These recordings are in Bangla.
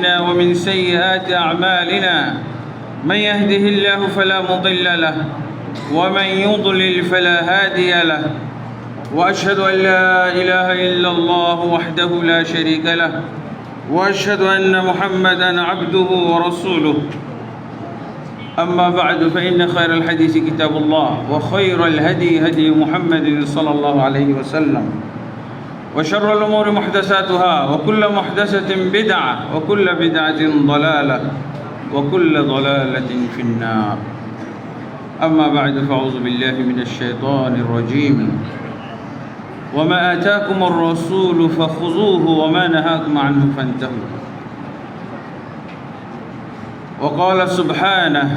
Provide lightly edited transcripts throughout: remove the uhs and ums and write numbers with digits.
ومن سيئات أعمالنا من يهده الله فلا مضل له ومن يضلل فلا هادي له وأشهد أن لا إله إلا الله وحده لا شريك له وأشهد أن محمدًا عبده ورسوله أما بعد فإن خير الحديث كتاب الله وخير الهدي هدي محمد صلى الله عليه وسلم وشر الأمور محدثاتها وكل محدثة بدعة وكل بدعة ضلالة وكل ضلالة في النار أما بعد فأعوذ بالله من الشيطان الرجيم وما آتاكم الرسول فخذوه وما نهاكم عنه فانتهوا وقال سبحانه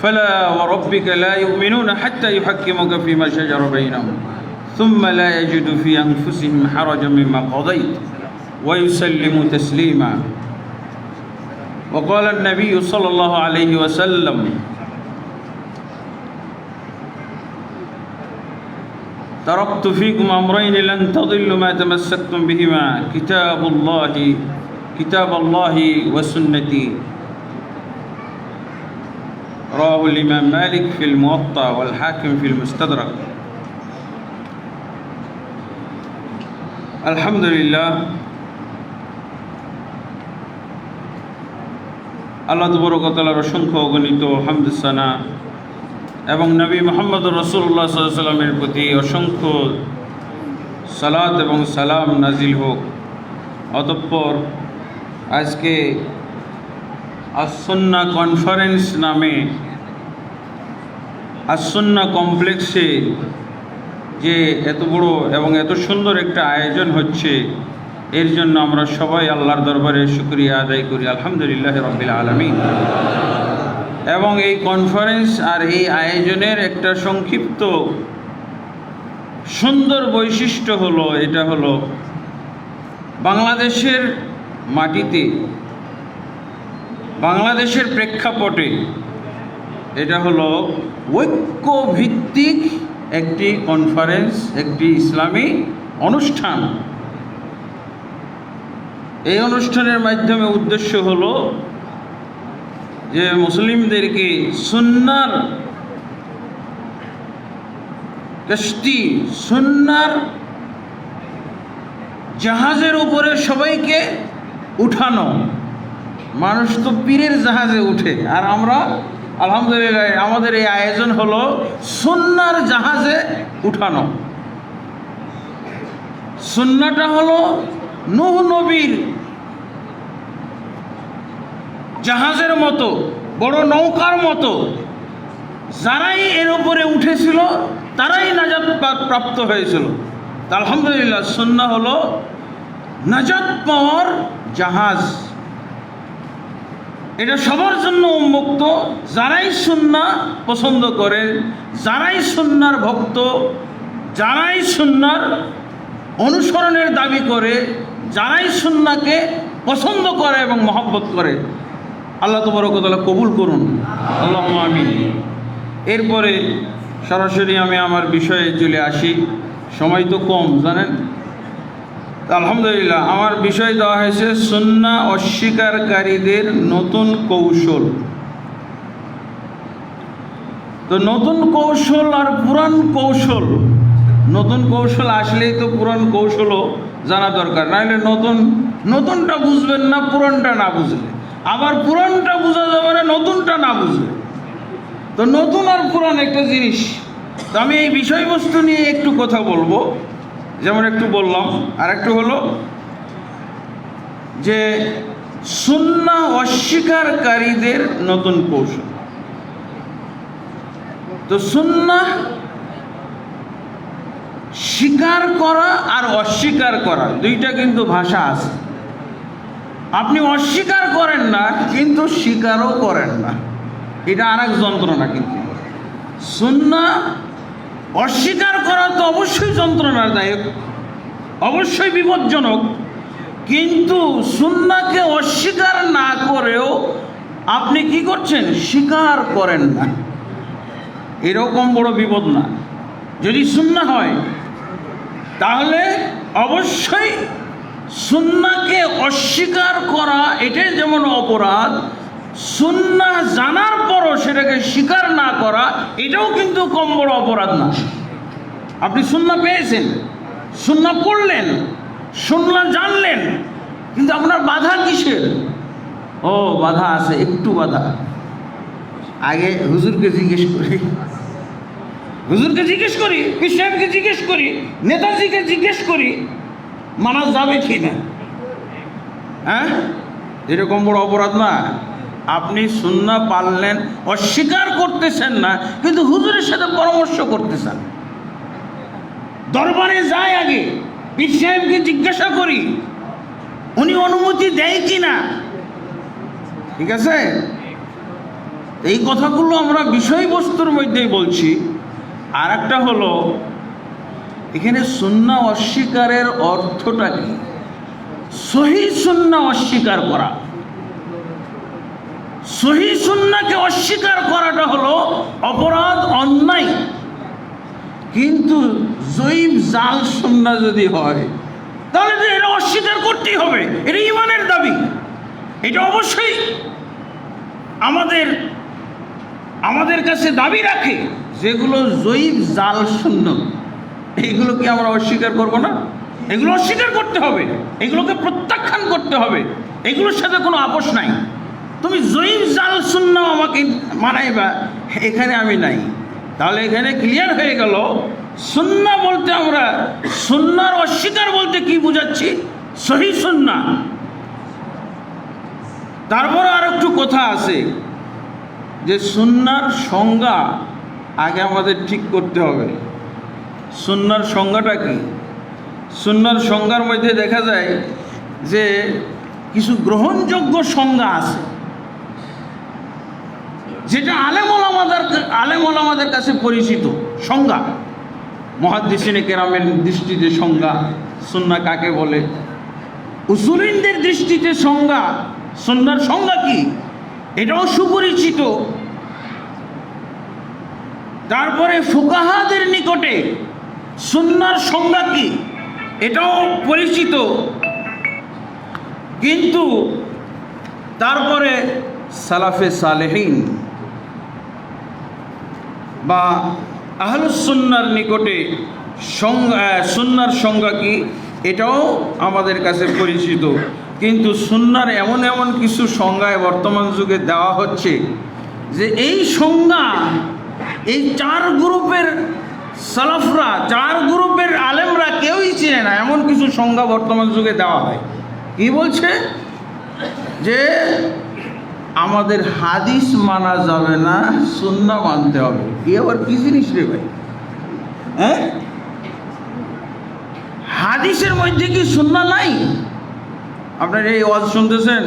فلا وربك لا يؤمنون حتى يحكموك فيما شجر بينهم ثم لا يجد في أنفسهم حرجا مما قضيت ويسلموا تسليما وقال النبي صلى الله عليه وسلم تركت فيكم أمرين لن تضلوا ما تمسكتم بهما كتاب الله وسنتي رواه الإمام مالك في الموطأ والحاكم في المستدرك আলহামদুলিল্লাহ আল্লাহ তাবারক ওয়া তাআলার অসংখ্য অগণিত হামদুসানা এবং নবী মুহাম্মদ রাসূলুল্লাহ সাল্লাল্লাহু আলাইহি ওয়াসাল্লামের প্রতি অসংখ্য সালাত এবং সালাম নাজিল হোক। অতঃপর আজকে আস-সুন্নাহ কনফারেন্স নামে আস-সুন্নাহ কমপ্লেক্সে যে এত বড় এবং এত সুন্দর একটা আয়োজন হচ্ছে, এর জন্য আমরা সবাই আল্লাহর দরবারে শুকরিয়া আদায় করি আলহামদুলিল্লাহ রাব্বিল আলামিন। এবং এই কনফারেন্স আর এই আয়োজনের একটা সংক্ষিপ্ত সুন্দর বৈশিষ্ট্য হলো, এটা হলো বাংলাদেশের মাটিতে, বাংলাদেশের প্রেক্ষাপটে এটা হলো ঐক্যভিত্তিক একটি কনফারেন্স, একটি ইসলামী অনুষ্ঠান। এই অনুষ্ঠানের মাধ্যমে উদ্দেশ্য হলো যে মুসলিমদেরকে সুন্নাহর কশতি, সুন্নাহর জাহাজের উপরে সবাইকে উঠানো। মানুষ তো পীরের জাহাজে উঠে, আর আমরা আলহামদুলিল্লাহ আমাদের এই আয়োজন হলো সুন্নাহর জাহাজে উঠানো। সুন্নাহটা হলো নূহ নবীর জাহাজের মতো, বড় নৌকার মতো। যারাই এর উপরে উঠেছিল তারাই নাজাত প্রাপ্ত হয়েছিল। আলহামদুলিল্লাহ সুন্নাহ হলো নাজাত পাওয়ার জাহাজ। এটা সবার জন্য উন্মুক্ত। যারাই সুন্নাহ পছন্দ করে, যারাই সুন্নাহর ভক্ত, যারাই সুন্নাহর অনুসরণের দাবি করে, যারাই সুন্নাহকে পছন্দ করে এবং মহব্বত করে, আল্লাহ তাবারক ওয়া তাআলা কবুল করুন, আল্লাহুম্মা আমিন। এরপরে সরাসরি আমি আমার বিষয়ে চলে আসি। সময় তো কম জানেন। আলহামদুলিল্লাহ আমার বিষয় দেওয়া হয়েছে সুন্নাহ অস্বীকারীদের নতুন কৌশল। তো নতুন কৌশল আর পুরান কৌশল, নতুন কৌশল আসলেই তো পুরান কৌশলও জানা দরকার, নাহলে নতুনটা বুঝবেন না পুরানটা না বুঝলে, আবার পুরানটা বোঝা যাবে না নতুনটা না বুঝলে। তো নতুন আর পুরান একটা জিনিস। তো আমি এই বিষয়বস্তু নিয়ে একটু কথা বলবো, যেমন একটু বললাম। আর একটু হলো যে সুন্নাহ অস্বীকারীদের নতুন কৌশল। তো সুন্নাহ স্বীকার করা আর অস্বীকার করা দুইটা কিন্তু ভাষা আছে। আপনি অস্বীকার করেন না কিন্তু স্বীকারও করেন না, এটা আর এক যন্ত্রণা। কিন্তু সুন্নাহ অস্বীকার করা তো অবশ্যই যন্ত্রণাদায়ক, অবশ্যই বিপজ্জনক, কিন্তু সুন্নাহকে অস্বীকার না করেও আপনি কি করছেন, স্বীকার করেন না, এরকম বড় বিপদ না। যদি সুন্নাহ হয় তাহলে অবশ্যই সুন্নাহকে অস্বীকার করা এটাই যেমন অপরাধ, সুন্নাহ জানার পরও সেটাকে স্বীকার না করা এটাও কিন্তু কম বড় অপরাধ না। আপনি সুন্নাহ পেয়েছেন, সুন্নাহ পড়লেন, সুন্নাহ জানলেন, কিন্তু আপনার বাধা কিসের? ও বাধা আছে, একটু বাধা। আগে হুজুরকে জিজ্ঞেস করি, হুজুরকে জিজ্ঞেস করি, পীর সাহেবকে জিজ্ঞেস করি, নেতাজিকে জিজ্ঞেস করি, মানা যাবে কি না? হ্যাঁ, এরকম বড় অপরাধ না। আপনি সুন্নাহ পারলেন, অস্বীকার করতেছেন না, কিন্তু হুজুরের সাথে পরামর্শ করতেছেন। দরবারে যাই, আগে পীর সাহেবকে জিজ্ঞাসা করি উনি অনুমতি দেয় কি না। ঠিক আছে, এই কথাগুলো আমরা বিষয়বস্তুর মধ্যেই বলছি। আর একটা হলো, এখানে সুন্নাহ অস্বীকারের অর্থটা কি? সহিহ সুন্নাহ অস্বীকার করা। সহিহ সুন্নাহকে অস্বীকার করাটা হলো অপরাধ, অন্যায়। কিন্তু জয়ীফ জাল সুন্নাহ যদি হয় তাহলে তো এটা অস্বীকার করতেই হবে, এটা ঈমানের দাবি। এটা অবশ্যই আমাদের কাছে দাবি রাখে। যেগুলো জয়ীফ জাল সুন্নাহ, এইগুলো কি আমরা অস্বীকার করব না? এগুলো অস্বীকার করতে হবে, এগুলোকে প্রত্যাখ্যান করতে হবে, এগুলোর সাথে কোনো আপোষ নাই। তুমি জয়ীফ জাল সুন্নাহ আমাকে মানাইবা, এখানে আমি নাই। তাহলে এখানে ক্লিয়ার হয়ে গেল, সুন্নাহ বলতে আমরা সুন্নাহর অস্বীকার বলতে কি বুঝাচ্ছি? সহিহ সুন্নাহ। তারপরে আর একটু কথা আছে যে সুন্নাহর সংজ্ঞা আগে আমাদের ঠিক করতে হবে। সুন্নাহর সংজ্ঞাটা কি? সুন্নাহর সংজ্ঞার মধ্যে দেখা যায় যে কিছু গ্রহণযোগ্য সংজ্ঞা আছে, যেটা আলেম ওলামাদের কাছে পরিচিত সংজ্ঞা। মুহাদ্দিসিনে কেরামের দৃষ্টিতে সংজ্ঞা সুন্নাহ কাকে বলে, উসুলিনদের দৃষ্টিতে সংজ্ঞা, সুন্নাহর সংজ্ঞা কি এটাও সুপরিচিত। তারপরে ফুকাহাদের নিকটে সুন্নাহর সংজ্ঞা কি এটাও পরিচিত। কিন্তু তারপরে সালাফে সালেহিন বা আহলুস সুন্নাহর নিকটে সুন্নাহর সংজ্ঞা কি এটাও আমাদের কাছে পরিচিত। কিন্তু সুন্নাহর এমন এমন কিছু সংজ্ঞায় বর্তমান যুগে দেওয়া হচ্ছে যে এই সংজ্ঞা এই চার গ্রুপের সালাফরা, চার গ্রুপের আলেমরা কেউই চিনে না, এমন কিছু সংজ্ঞা বর্তমান যুগে দেওয়া হয়। কি বলছে? যে আমাদের হাদিস মানা যাবে না, সুন্নাহ মানতে হবে। কি আবার কি জিনিস রে ভাই? হ্যাঁ, হাদিসের মধ্যে কি সুন্নাহ নাই? আপনার এই ওয়াজ শুনতেছেন,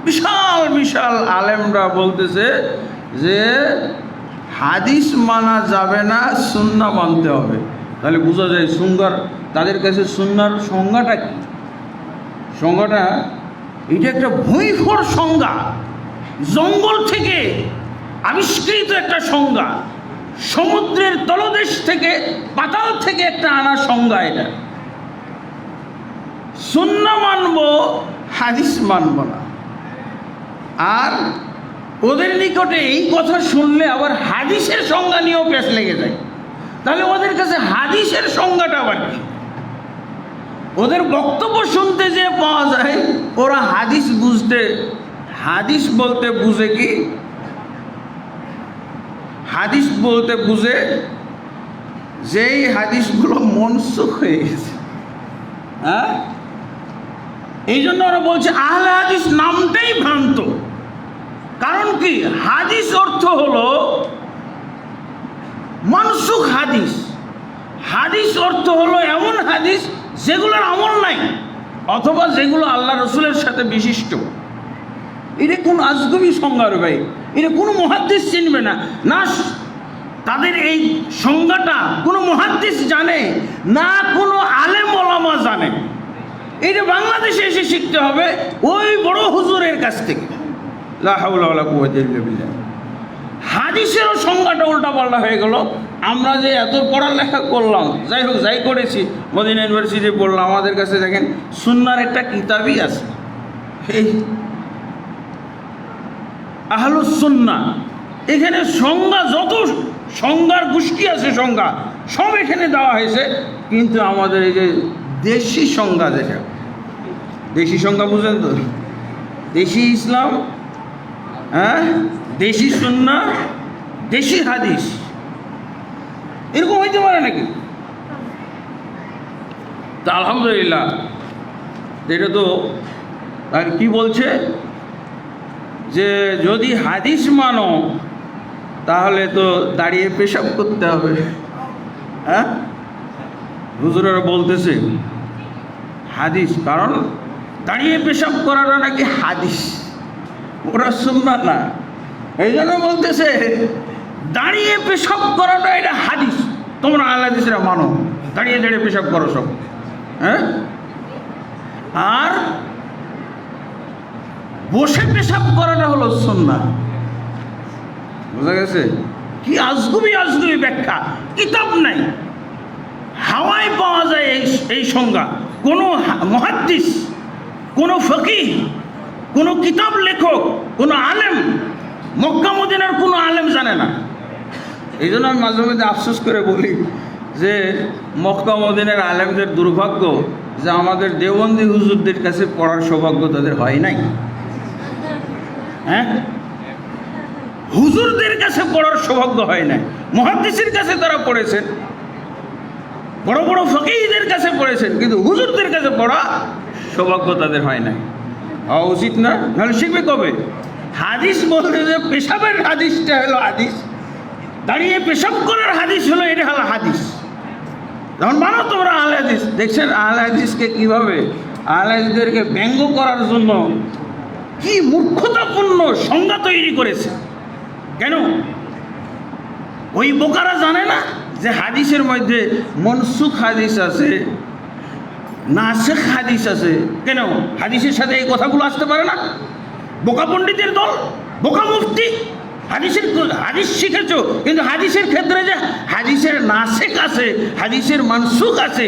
বিশাল বিশাল আলেমরা বলতেছে যে হাদিস মানা যাবে না, সুন্নাহ মানতে হবে। তাহলে বোঝা যায় তাদের কাছে সুন্নাহর সংজ্ঞাটা কি। সংজ্ঞাটা এটা একটা ভুঁইফোর সংজ্ঞা, জঙ্গল থেকে আবিষ্কৃত একটা সংজ্ঞা, সমুদ্রের তলদেশ থেকে, পাতাল থেকে একটা আনা সংজ্ঞা। এটা সুন্নাহ মানব, হাদিস মানব না। আর ওদের নিকটে এই কথা শুনলে আবার হাদিসের সংজ্ঞা নিয়েও পেশ লেগে যায়। তাহলে ওদের কাছে হাদিসের সংজ্ঞাটা আবার কি? ওদের বক্তব্য শুনতে যে পাওয়া যায়, ওরা হাদিস বলতে বুঝে কি? হাদিস বলতে বুঝে যেই হাদিসগুলো মনসুখ হয়ে গেছে। হ্যাঁ, এই জন্য ওরা বলছে আহলে হাদিস নামটাই ভ্রান্ত। কারণ কি? হাদিস অর্থ হলো মনসুখ হাদিস। হাদিস অর্থ হলো এমন হাদিস যেগুলোর আমল নাই, অথবা যেগুলো আল্লাহ রসুলের সাথে বিশিষ্ট। এটা কোন আজগবি সংজ্ঞা রে ভাই, এটা কোনো মুহাদ্দিস চিনবে না। না তাদের এই সংজ্ঞাটা কোনো মুহাদ্দিস জানে না, কোনো আলেম ওলামা জানে। এটা বাংলাদেশে এসে শিখতে হবে ওই বড় হুজুরের কাছ থেকে। লা হাওলা ওয়ালা কুওয়াতা ইল্লা বিল্লাহ। হাদিসেরও সংজ্ঞাটা উল্টা পাল্টা হয়ে গেল, আমরা যে এত পড়ালেখা করলাম, যাই হোক যাই করেছি, মদিনা ইউনিভার্সিটি পড়লাম, আমাদের কাছে দেখেন সুন্নার একটা কিতাবই আছে, এই আহলুস সুন্নাহ। এখানে সংজ্ঞা, যত সংজ্ঞার গোষ্ঠী আছে সংজ্ঞা সব এখানে দেওয়া হয়েছে, কিন্তু আমাদের এই যে দেশি সংজ্ঞা, যেটা দেশি সংজ্ঞা বুঝেন তো, দেশি ইসলাম, হ্যাঁ, দেশি সুন্নাহ, দেশি হাদিস, এরকম হইতে পারে নাকি? তা আলহামদুলিল্লাহ, এটা তো আর কি বলছে যে যদি হাদিস মানো তাহলে তো দাঁড়িয়ে পেশাব করতে হবে। হ্যাঁ, হুজুরেরা বলতেছে হাদিস, কারণ দাঁড়িয়ে পেশাব করাটা নাকি হাদিস, ওরা সুন্নাহ না। এই জন্য বলতেছে দাঁড়িয়ে পেশাব করাটা এটা হাদিস, তোমরা আহলে হাদিসরা মানো, দাঁড়িয়ে দাঁড়িয়ে পেশাব করো সব। হ্যাঁ, আর বসে পেশাব করাটা হলো সুন্নাহ। বোঝা গেছে? কি আজগুবি আজগুবি ব্যাখ্যা, কিতাব নাই, হাওয়ায় পাওয়া যায় এই সংজ্ঞা। কোনো মুহাদ্দিস, কোনো ফকিহ, কোনো কিতাব লেখক, কোনো আলেম, মক্কা মদিনার কোনো আলেম জানে না। এই জন্য আমি মাঝে মাঝে আফসোস করে বলি যে মক্কা মদিনার আলেমদের দুর্ভাগ্য যে আমাদের দেওবন্দি হুজুরদের কাছে পড়ার সৌভাগ্য তাদের হয় নাই। হ্যাঁ, হুজুরদের কাছে পড়ার সৌভাগ্য হয় নাই, মুহাদ্দিসের কাছে তারা পড়েছেন, বড় বড় ফকিহদের কাছে পড়েছেন, কিন্তু হুজুরদের কাছে পড়া সৌভাগ্য তাদের হয় নাই। হওয়া উচিত না, নাহলে শিখবে কবে? হাদিস বলতে যে পেশাবের হাদিসটা হলো হাদিস, দাঁড়িয়ে পেশাব করার হাদিস হলো, এটা হলো হাদিস। যখন মানো তোমরা আহলে হাদিস, দেখছেন আহলে হাদিসকে কীভাবে, আহলে হাদিসদেরকে ব্যঙ্গ করার জন্য কি মূর্খতাপূর্ণ সংজ্ঞা তৈরি করেছে। কেন? ওই বোকারা জানে না যে হাদিসের মধ্যে মনসুখ হাদিস আছে, নাসেখ হাদিস আছে। কেন হাদিসের সাথে এই কথাগুলো আসতে পারে না? বোকা পণ্ডিতের দল, বোকা মুফতি, হাদিস শিখেছো, কিন্তু হাদিসের ক্ষেত্রে যে হাদিসের নাসেখ আছে, হাদিসের মানসুখ আছে,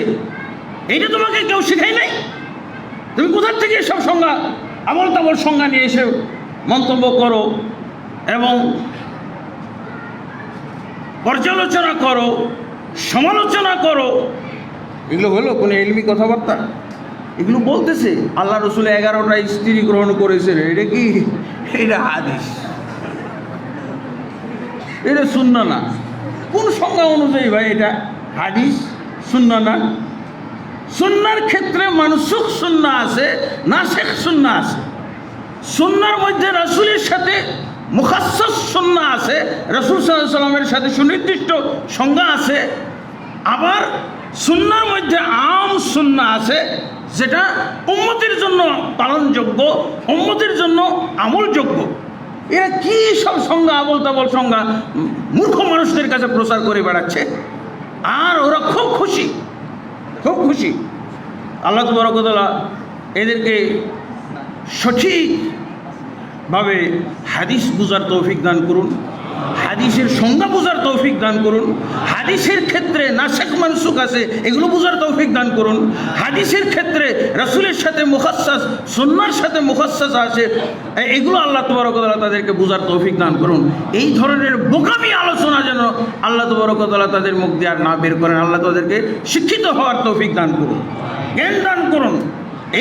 এইটা তোমাকে কেউ শিখাই নাই। তুমি কোথার থেকে সব সংজ্ঞা, আবল তাবল সংজ্ঞা নিয়ে এসে মন্তব্য করো এবং পর্যালোচনা করো, সমালোচনা করো। এগুলো হলো কোনো ইলমি কথাবার্তা? এগুলো বলতেছে আল্লাহ রসুল 11টা স্ত্রী গ্রহণ করেছেন, এটা কি? এটা হাদিস, এটা সুন্নাহ না। কোন সংজ্ঞা অনুযায়ী ভাই এটা হাদিস, সুন্নাহ না? সুন্নাহর ক্ষেত্রে মানসুখ সুন্নাহ আছে, নাসেখ সুন্নাহ আছে। সুন্নাহর মধ্যে রাসূলের সাথে মুখাসসাস সুন্নাহ আছে, রাসূল সাল্লাল্লাহু আলাইহি সাল্লামের সাথে সুনির্দিষ্ট সংজ্ঞা আছে। আবার সুন্নাহর মধ্যে আম সুন্নাহ আছে, যেটা উম্মতের জন্য পালনযোগ্য, উম্মতের জন্য আমলযোগ্য। এরা কি সব সংজ্ঞা, আবল তাবল সংজ্ঞা মূর্খ মানুষদের কাছে প্রচার করে বেড়াচ্ছে, আর ওরা খুব খুশি, খুব খুশি। আল্লাহ তাবারক ওয়া তাআলা এদেরকে সঠিকভাবে হাদিস বুঝার তৌফিক দান করুন, হাদিসের সংজ্ঞা বুঝার তৌফিক দান করুন, হাদিসের ক্ষেত্রে নাসেখ মানসুখ আছে এগুলো বুঝার তৌফিক দান করুন, হাদিসের ক্ষেত্রে রাসূলের সাথে মুখাসসাস, সুন্নাহর সাথে মুখাসসাস আছে, এগুলো আল্লাহ তাবারক ওয়া তাআলা তাদেরকে বুঝার তৌফিক দান করুন। এই ধরনের বোকামি আলোচনা যেন আল্লাহ তাবারক ওয়া তাআলা তাদের মুখ দিয়ে আর না বের করেন। আল্লাহ তাদেরকে শিক্ষিত হওয়ার তৌফিক দান করুন, জ্ঞান দান করুন,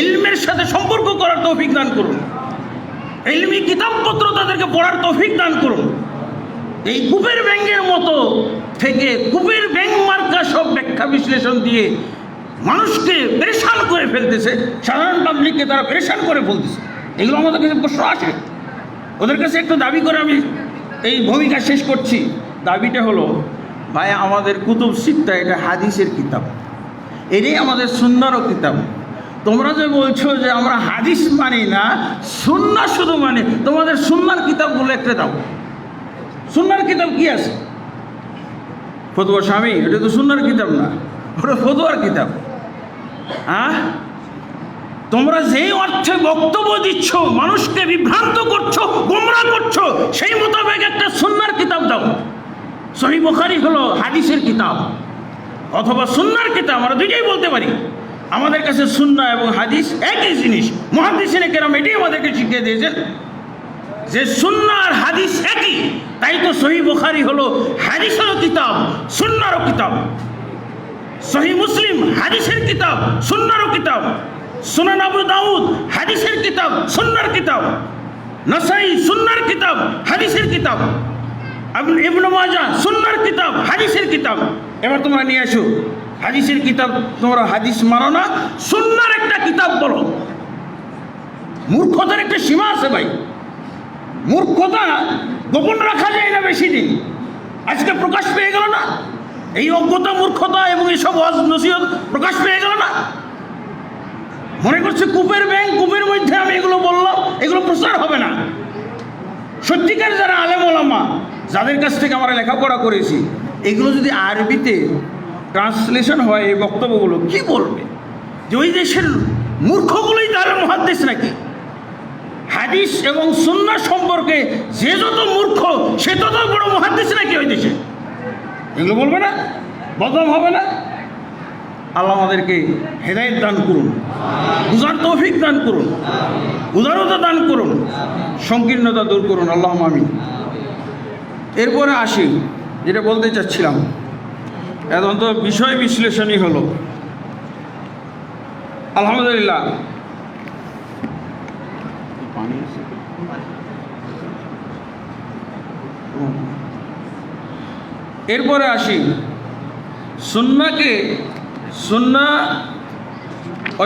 ইলমের সাথে সম্পর্ক করার তৌফিক দান করুন, ইলমি কিতাবপত্র তাদেরকে পড়ার তৌফিক দান করুন। এই কূপের ব্যাঙের মতো থেকে কূপের ব্যাঙ মার্কা সব ব্যাখ্যা বিশ্লেষণ দিয়ে মানুষকে পেরেশান করে ফেলতেছে, সাধারণ পাবলিককে তারা পেরেশান করে ফেলতেছে। এগুলো আমাদের কাছে প্রশ্ন আসে, ওদের কাছে একটু দাবি করে আমি এই ভূমিকা শেষ করছি। দাবিটা হলো, ভাই আমাদের কুতুব সিত্তা এটা হাদিসের কিতাব, এটাই আমাদের সুন্নাহর কিতাব। তোমরা যে বলছো যে আমরা হাদিস মানি না, সুন্নাহ শুধু মানি, তোমাদের সুন্নাহর কিতাবগুলো একটা দাও। সুন্নাহর কিতাব কি আছে? ফতোয়া স্বামী, এটা তো সুন্নাহর কিতাব না, ওটা ফতোয়ার কিতাব। হ্যাঁ, তোমরা যেই অর্থে বক্তব্য দিচ্ছ, মানুষকে বিভ্রান্ত করছো, গোমরা করছো, সেই মোতাবেক একটা সুন্নাহর কিতাব দাও। সহিহ বুখারী হলো হাদিসের কিতাব অথবা সুন্নাহর কিতাব, আমরা দুইটাই বলতে পারি। আমাদের কাছে সুন্নাহ এবং হাদিস একই জিনিস। মুহাদ্দিসিনে কেরাম এটাই আমাদেরকে শিখিয়ে দিয়েছেন যে সুন্নাহ আর হাদিস একই। তাই তো সহিহ বুখারী হলো হাদিসেরও কিতাব, সুন্নাহরও কিতাব। সহিহ মুসলিম হাদিসের কিতাব, সুন্নাহরও কিতাব। সুনান আবু দাউদ হাদিসের কিতাব, সুন্নাহর কিতাব। নাসাই সুন্নাহর কিতাব, হাদিসের কিতাব। ইবনে মাজাহ সুন্নাহর কিতাব, হাদিসের কিতাব। এবার তোমরা নিয়ে আসো হাদিসের কিতাব, তোমরা হাদিস মানো না, সুন্নাহর একটা কিতাব বলো। মূর্খতার একটা সীমা আছে ভাই। মূর্খতা গোপন রাখা যায় না বেশি দিন, আজকে প্রকাশ পেয়ে গেল না। এই অজ্ঞতা, মূর্খতা এবং এইসব ওয়াজ নসিহত প্রকাশ পেয়ে গেল না। মনে করছে কূপের ব্যাংক, কূপের মধ্যে আমি এগুলো বললাম, এগুলো প্রচার হবে না। সত্যিকার যারা আলেম ওলামা, যাদের কাছ থেকে আমরা লেখাপড়া করেছি, এগুলো যদি আরবিতে ট্রান্সলেশন হয় এই বক্তব্যগুলো, কি বলবে যে ওই দেশের মূর্খগুলোই তাহলে মুহাদ্দিস নাকি? হাদিস এবং সুন্নাহ সম্পর্কে যে যত মূর্খ সে তত বড় মুহাদ্দিস নাকি ওই দেশে? এগুলো বলবে না? বদনাম হবে না? আল্লাহ আমাদেরকে হেদায়েত দান করুন, বুঝার তৌফিক দান করুন, উদারতা দান করুন, সংকীর্ণতা দূর করুন, আল্লাহ আমিন। এরপরে আসি, যেটা বলতে চাচ্ছিলাম, এখন তো বিষয় বিশ্লেষণই হলো। আলহামদুলিল্লাহ, এরপরে আসি সুন্নাহ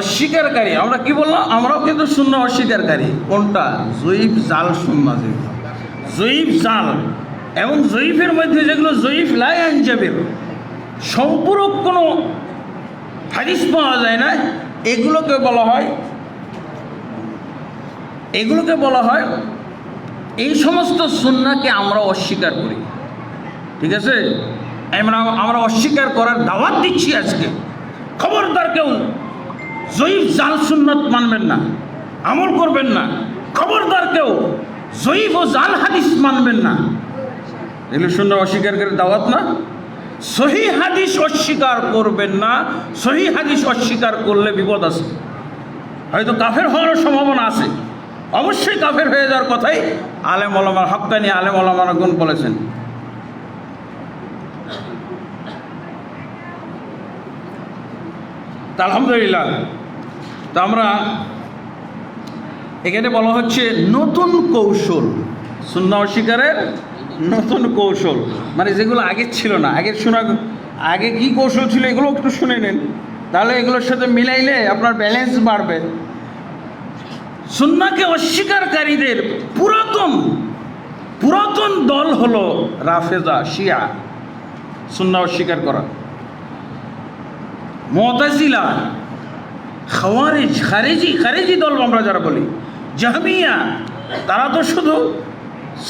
অস্বীকারী। আমরা কি বললাম? আমরাও কিন্তু সুন্নাহ অস্বীকারী। কোনটা? জয়ীফ জাল সুন্নাহ, যেগুলো জয়ীফ জাল এবং জয়ীফের মধ্যে যেগুলো জয়ীফ লা ইয়ানজাবির, সম্পূরক কোনো হাদিস পাওয়া যায় না, এগুলোকে বলা হয় এই সমস্ত সুন্নাহকে আমরা অস্বীকার করি। ঠিক আছে, আমরা অস্বীকার করার দাওয়াত দিচ্ছি আজকে। খবরদার কেউ জয়ীফ জাল সুন্নাত মানবেন না, আমল করবেন না। খবরদার কেউ জয়ীফ ও জাল হাদিস মানবেন না। এগুলো সুন্নাহ অস্বীকারের দাওয়াত না। সহিহ হাদিস অস্বীকার করবেন না। সহিহ হাদিস অস্বীকার করলে বিপদ আছে, হয়তো কাফের হওয়ার সম্ভাবনা আছে। অবশ্যই কাফের হয়ে যাওয়ার কথাই আলেম ওলামা, হক্কানি আলেম ওলামাগণ বলেছেন। আলহামদুলিল্লাহ, তা আমরা এখানে বলা হচ্ছে নতুন কৌশল, সুন্নাহ অস্বীকারের নতুন কৌশল, মানে যেগুলো আগে ছিল না। আগে কি কৌশল ছিল এগুলো একটু শুনে নেন, তাহলে এগুলোর সাথে মিলাইলে আপনার ব্যালেন্স বাড়বে। সুন্নাহকে অস্বীকারীদের পুরাতন দল হলো রাফেজা, শিয়া, সুন্নাহ অস্বীকার করা। মুতাজিলা, খাওয়ারিজ, খারেজি দল আমরা যারা বলি, জাহমিয়া, তারা তো শুধু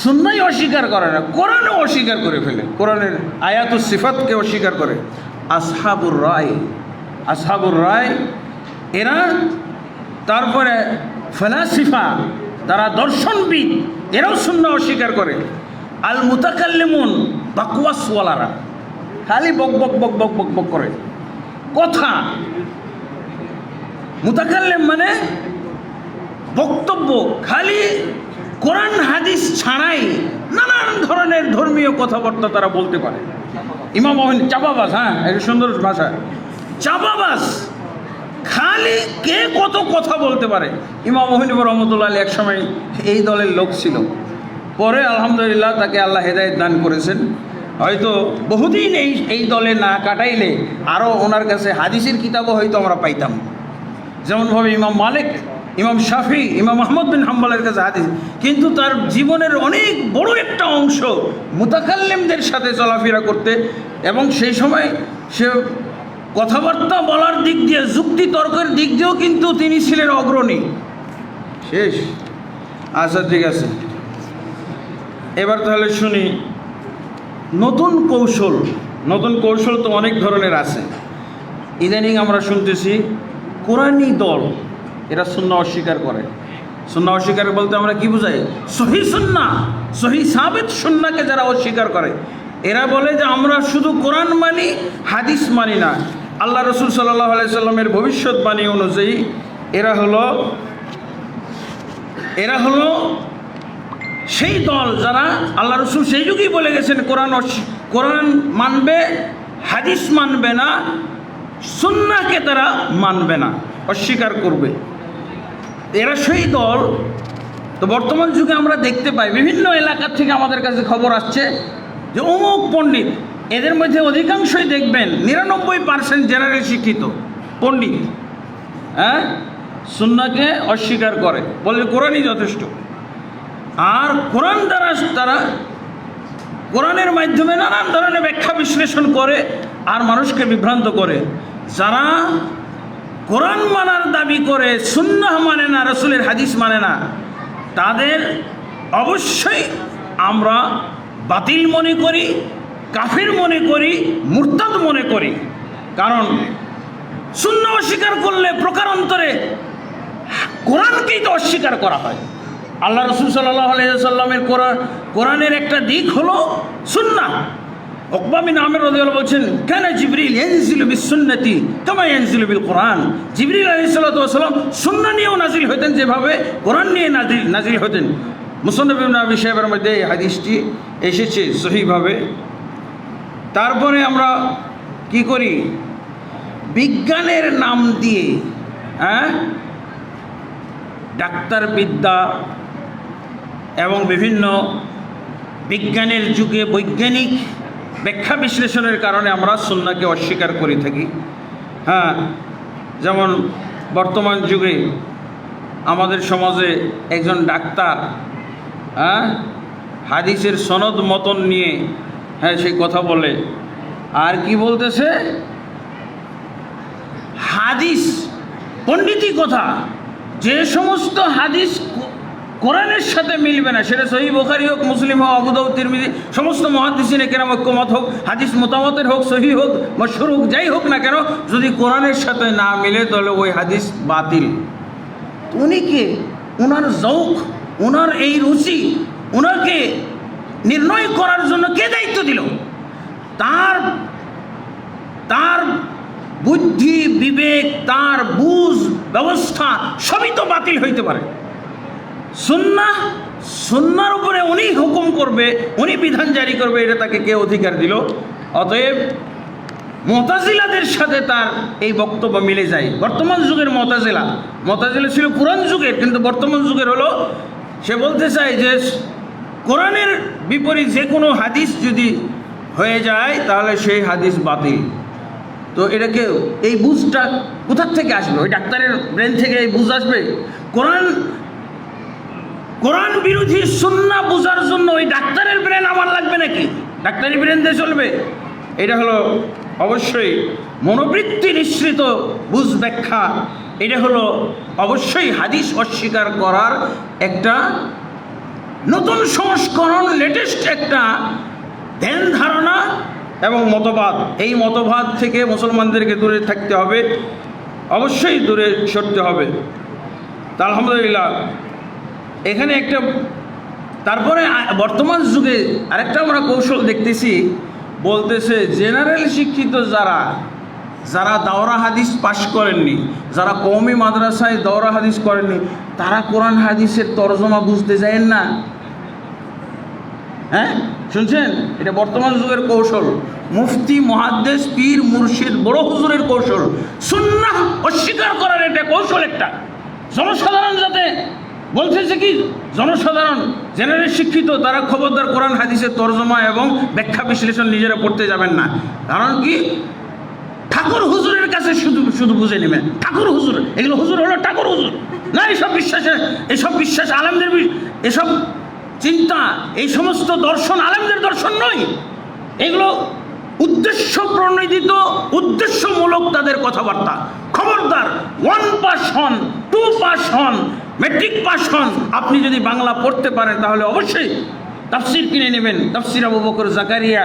সুন্নাহই অস্বীকার করে না, কোরআনও অস্বীকার করে ফেলে। কোরআনের আয়াতুস সিফাতকে অস্বীকার করে। আসহাবুর রায় এরা, তারপরে ফলাসিফা, তারা দর্শনবিদ, এরাও সুন্নাহ অস্বীকার করে। আল মুতাকাল্লিমুন, বাকওয়াসওয়ালারা, খালি বক বক বক বক বক বক করে কথা। মুতাকাল্লিম মানে বক্তব্য, খালি কোরআন হাদিস ছাড়াই নানান ধরনের ধর্মীয় কথাবার্তা তারা বলতে পারে। ইমাম চাপাবাস, হ্যাঁ, একটা সুন্দর ভাষা, চাপাবাস, খালি কে কত কথা বলতে পারে। ইমাম হানিফা রহমতুল্লাহ আলাইহি একসময় এই দলের লোক ছিল, পরে আলহামদুলিল্লাহ তাকে আল্লাহ হেদায়েত দান করেছেন। হয়তো বহুদিন এই দলে না কাটাইলে আরও ওনার কাছে হাদিসের কিতাবও হয়তো আমরা পাইতাম। যেমনভাবে ইমাম মালিক, ইমাম শাফি, ইমাম আহমদ বিন হাম্বলের কাছে হাদিস, কিন্তু তার জীবনের অনেক বড় একটা অংশ মুতাকাল্লিমদের সাথে চলাফেরা করতে, এবং সেই সময় সে কথাবার্তা বলার দিক দিয়ে, যুক্তি তর্কের দিক দিয়েও কিন্তু তিনি ছিলেন অগ্রণী। শেষ। আচ্ছা, ঠিক আছে, এবার তাহলে শুনি নতুন কৌশল তো অনেক ধরনের আছে। ইদানিং আমরা শুনতেছি কোরআনী দল, এরা সুন্নাহ অস্বীকার করে। সুন্নাহ অস্বীকার বলতে আমরা কি বুঝাই? সহি সুন্নাহ, সহি সাবিত সুন্নাহকে যারা অস্বীকার করে, এরা বলে যে আমরা শুধু কোরআন মানি, হাদিস মানি না। আল্লাহ রসুল সাল্লাল্লাহু আলাইহি সাল্লামের ভবিষ্যৎবাণী অনুযায়ী এরা হলো সেই দল যারা আল্লাহ রসুল সেই যুগেই বলে গেছেন কোরআন মানবে, হাদিস মানবে না, সুন্নাহকে তারা মানবে না, অস্বীকার করবে। এরা সেই দল। তো বর্তমান যুগে আমরা দেখতে পাই বিভিন্ন এলাকা থেকে আমাদের কাছে খবর আসছে যে অমুক পণ্ডিত, এদের মধ্যে অধিকাংশই দেখবেন 99% জেনারেল শিক্ষিত পণ্ডিত, হ্যাঁ, সুন্নাহকে অস্বীকার করে, বলে কোরআনই যথেষ্ট। আর কোরআন দ্বারা তারা কোরআনের মাধ্যমে নানান ধরনের ব্যাখ্যা বিশ্লেষণ করে আর মানুষকে বিভ্রান্ত করে। যারা কোরআন মানার দাবি করে সুন্নাহ মানে না, রাসূলের হাদিস মানে না, তাদের অবশ্যই আমরা বাতিল মনে করি, কাফির মনে করি, মুরতাদ মনে করি। কারণ সুন্নাহ অস্বীকার করলে প্রকারান্তরে কোরআনকেই তো অস্বীকার করা হয়। আল্লাহ রসুল সাল্লাল্লাহু আলাইহি সাল্লামের কোরআনের একটা দিক হলো সুন্নাহ। উকবা বিন আমির রাদিয়াল্লাহু বলছেন, কানা জিবরিল ইয়ানজিলু বিসুন্নতি কামা ইয়ানজিলু বিল কোরআন। জিবরিল আলাইহিস সালাতু ওয়াস সালাম সুন্নাহ নিয়েও নাজিল হতেন যেভাবে কোরআন নিয়ে নাজিল হতেন। মুসন্নাফ ইবনে আবি শাইবার মধ্যে এই হাদিসটি এসেছে সহিভাবে। তারপরে আমরা কি করি, বিজ্ঞানের নাম দিয়ে, হ্যাঁ, ডাক্তারবিদ্যা এবং বিভিন্ন বিজ্ঞানের যুগে বৈজ্ঞানিক ব্যাখ্যা বিশ্লেষণের কারণে আমরা সুন্নাহকে অস্বীকার করে থাকি। হ্যাঁ, যেমন বর্তমান যুগে আমাদের সমাজে একজন ডাক্তার, হ্যাঁ, হাদিসের সনদ মতন নিয়ে, হ্যাঁ, সেই কথা বলে। আর কি বলতেছে, হাদিস পণ্ডিতি কথা, যে সমস্ত হাদিস কোরআনের সাথে মিলবে না, সেটা সহিহ বুখারী হোক, মুসলিম হোক, আবু দাউদ, তিরমিজি, সমস্ত মুহাদ্দিসিনে কেরাম ঐক্যমত হোক, হাদিস মুতাওয়াতির হোক, সহিহ হোক, মাশহুর হোক, যাই হোক না কেন, যদি কোরআনের সাথে না মিলে তাহলে ওই হাদিস বাতিল। উনি কে? ওনার যৌক, ওনার এই রুচি, ওনাকে নির্ণয় করার জন্য কে দায়িত্ব দিল? তার বুদ্ধি, বিবেক, তার বুঝ, ব্যবস্থা সবই তো বাতিল হইতে পারে। সুন্নাহর উপরে উনি হুকুম করবে, উনি বিধান জারি করবে, এটা তাকে কে অধিকার দিল? অতএব মুতাজিলাদের সাথে তার এই বক্তব্য মিলে যায়। বর্তমান যুগের মুতাজিলা ছিল পুরান যুগের, কিন্তু বর্তমান যুগের হলো, সে বলতে চায় যে কোরআনের বিপরীত যে কোনো হাদিস যদি হয়ে যায় তাহলে সেই হাদিস বাতিল। তো এটাকে, এই বুঝটা কোথার থেকে আসবে? ওই ডাক্তারের ব্রেন থেকে এই বুঝ আসবে? কোরআন বিরোধী সুন্নাহ বোঝার জন্য ওই ডাক্তারের ব্রেন আমার লাগবে নাকি? ডাক্তারি ব্রেন দিয়ে চলবে? এটা হলো অবশ্যই মনোবৃত্তি নিঃসৃত বুঝ ব্যাখ্যা। এটা হলো অবশ্যই হাদিস অস্বীকার করার একটা নতুন সংস্করণ, লেটেস্ট একটা ধ্যান ধারণা এবং মতবাদ। এই মতবাদ থেকে মুসলমানদেরকে দূরে থাকতে হবে, অবশ্যই দূরে সরতে হবে। তা আলহামদুলিল্লাহ, এখানে একটা, তারপরে বর্তমান যুগে আরেকটা আমরা কৌশল দেখতেছি, বলতেছে জেনারেল শিক্ষিত যারা দাওরা হাদিস পাশ করেননি, যারা কওমি মাদ্রাসায় দাওরা হাদিস করেননি, তারা কোরআন হাদিসের তরজমা বুঝতে চায় না। হ্যাঁ, শুনছেন? এটা বর্তমান যুগের কৌশল, মুফতি, মুহাদ্দিস, পীর, মুর্শিদ, বড় হুজুরের কৌশল। সুন্নাহ অস্বীকার করার এটা কৌশল একটা। জনসাধারণ যাতে বলতেছে কি, জনসাধারণ জেনারেল শিক্ষিত তারা খবরদার কোরআন হাদিসের তরজমা এবং ব্যাখ্যা বিশ্লেষণ নিজেরা পড়তে যাবেন না। কারণ কি, ঠাকুর হুজুরের কাছে শুধু বুঝে নেবেন। ঠাকুর হুজুর, এগুলো হুজুর হলো ঠাকুর হুজুর না। এইসব বিশ্বাস আলেমদের, এসব চিন্তা, এই সমস্ত দর্শন আলেমদের দর্শন নয়। এগুলো উদ্দেশ্য প্রণোদিত, উদ্দেশ্যমূলক তাদের কথাবার্তা। খবরদার, 1 পাস হন, 2 পাস হন, ম্যাট্রিক পাস হন, আপনি যদি বাংলা পড়তে পারেন তাহলে অবশ্যই তাফসির কিনে নেবেন। তাফসির আবু বকর জাকারিয়া,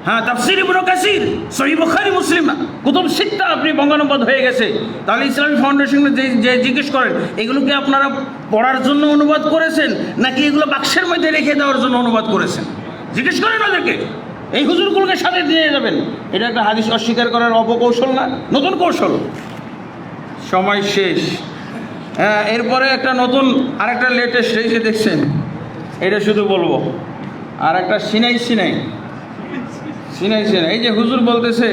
হ্যাঁ, তাফসির ইবনে কাসির, সহিহ বুখারী, মুসলিম, কুতুব সিত্তা আপনি বঙ্গানুবাদ হয়ে গেছে। তাহলে ইসলামী ফাউন্ডেশনে যে জিজ্ঞেস করেন, এগুলোকে আপনারা পড়ার জন্য অনুবাদ করেছেন নাকি এগুলো বাক্সের মধ্যে রেখে দেওয়ার জন্য অনুবাদ করেছেন? জিজ্ঞেস করেন ওদেরকে। এই হুজুরগুলোকে সাথে দিয়ে যাবেন। এটা একটা হাদিস অস্বীকার করার অপকৌশল না, নতুন কৌশল। সময় শেষ। হ্যাঁ, এরপরে একটা নতুন আরেকটা লেটেস্ট এই যে দেখছেন, এটা শুধু বলবো। আর একটা সিনাই এই যে হুজুর বলতেছে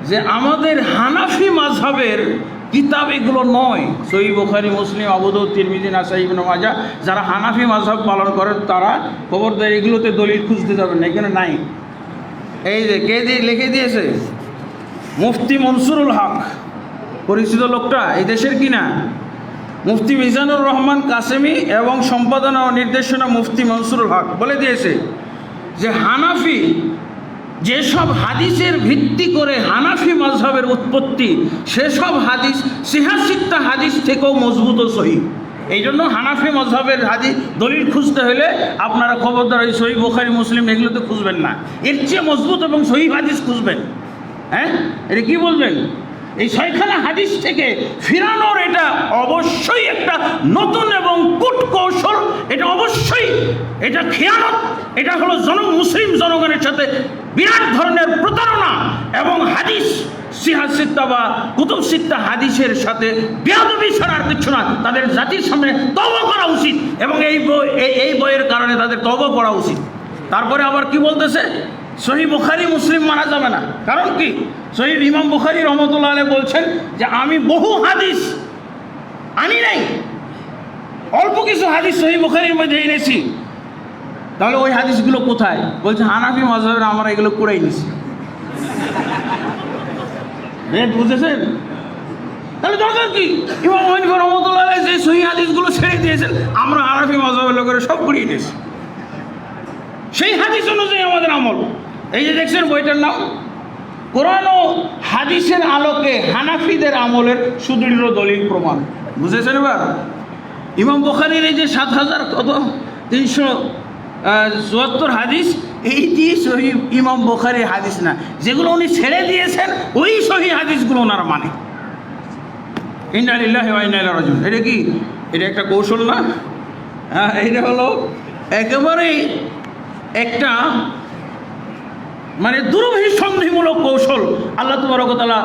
যে আমাদের হানাফি মাযহাবের কিতাব এগুলো নয়, সহিহ বুখারী, মুসলিম, আবু দাউদ, তিরমিজি, নাসাই, ইবনে মাজাহ। যারা হানাফি মাযহাব পালন করেন তারা খবরদার এগুলোতে দলিল খুঁজতে যাবেন না, এখানে নাই। এই যে কে দিয়ে লিখে দিয়েছে, মুফতি মনসুরুল হক, পরিচিত লোকটা, এই দেশের কিনা, মুফতি মিজানুর রহমান কাসেমি এবং সম্পাদনা ও নির্দেশনা মুফতি মনসুরুল হক বলে দিয়েছে যে হানাফি যেসব হাদিসের ভিত্তি করে হানাফি মাযহাবের উৎপত্তি, সেসব হাদিস সিহাসিত্তা হাদিস থেকেও মজবুত ও সহিহ। এই জন্য হানাফি মাযহাবের হাদিস দলিল খুঁজতে হলে আপনারা খবরদার ওই সহিহ বুখারী, মুসলিম এগুলোতে খুঁজবেন না, এর চেয়ে মজবুত এবং সহিহ হাদিস খুঁজবেন। হ্যাঁ, এটা কি বলবেন? এই ছয়খানা হাদিস থেকে ফিরানোর এটা অবশ্যই একটা নতুন এবং কূটকৌশল, এটা অবশ্যই এটা খেয়ানত, এটা হলো মুসলিম জনগণের সাথে বিরাট ধরনের প্রতারণা এবং হাদিস সিহাসিত্তা বা কুতুব সিত্তা হাদিসের সাথে বেয়াদবি ছাড়া আর কিছু না। তাদের জাতির সামনে তওবা করা উচিত এবং এই বইয়ের কারণে তাদের তওবা করা উচিত। তারপরে আবার কি বলতেছে, সহিহ বুখারী, মুসলিম মানা যাবে না। কারণ কি? সহিহ ইমাম বুখারী রহমতুল্লাহ আলাইহি বলছেন যে আমি বহু হাদিস আনি নাই, অল্প কিছু হাদিস সহিহ বুখারীর মধ্যে এনেছি। তাহলে ওই হাদিসগুলো কোথায়? বলছে হানাফি মাযহাবের আমরা এগুলো কুড়াই নিছি। বুঝেছেন? তাহলে দরকার কি? ইমাম হানিফা রহমতুল্লাহ আলাইহি যে সহিহ হাদিসগুলো ছেড়ে দিয়েছেন, আমরা হানাফি মাযহাবের লোকেরা সব কুড়িয়ে নিয়েছি। সেই হাদিস অনুযায়ী আমাদের আমল। এই যে দেখছেন বইটার নাম কোরআন ও হাদিসের আলোকে হানাফিদের আমলের সুদৃঢ় দলিল প্রমাণ। বুঝেছেন? এবার ইমাম বুখারীর এই যে 7374 হাদিস, এই দিয়ে সহিহ ইমাম বুখারীর হাদিস না, যেগুলো উনি ছেড়ে দিয়েছেন ওই সহিহ হাদিসগুলো ওনারা মানে। ইন্না লিল্লাহি ওয়া ইন্না ইলাইহি রাজিউন। এটা কি? এটা একটা কৌশল না? হ্যাঁ, এটা হলো একেবারেই একটা মানে দুরভিসন্ধিমূলক কৌশল। আল্লাহ তাবারক ওয়া তাআলা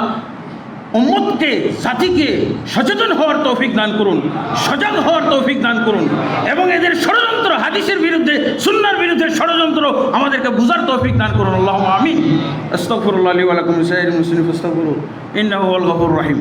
উম্মতকে, জাতিকে সচেতন হওয়ার তৌফিক দান করুন, সজাগ হওয়ার তৌফিক দান করুন এবং এদের ষড়যন্ত্র, হাদিসের বিরুদ্ধে, সুন্নাহর বিরুদ্ধে ষড়যন্ত্র আমাদেরকে বুঝার তৌফিক দান করুন। আল্লাহুম্মা আমিন। আস্তাগফিরুল্লাহ লি ওয়া লাকুম লিসাইরিল মুসলিমিন ফাস্তাগফিরুহু ইন্নাহু হুয়াল গফুরুর রহিম।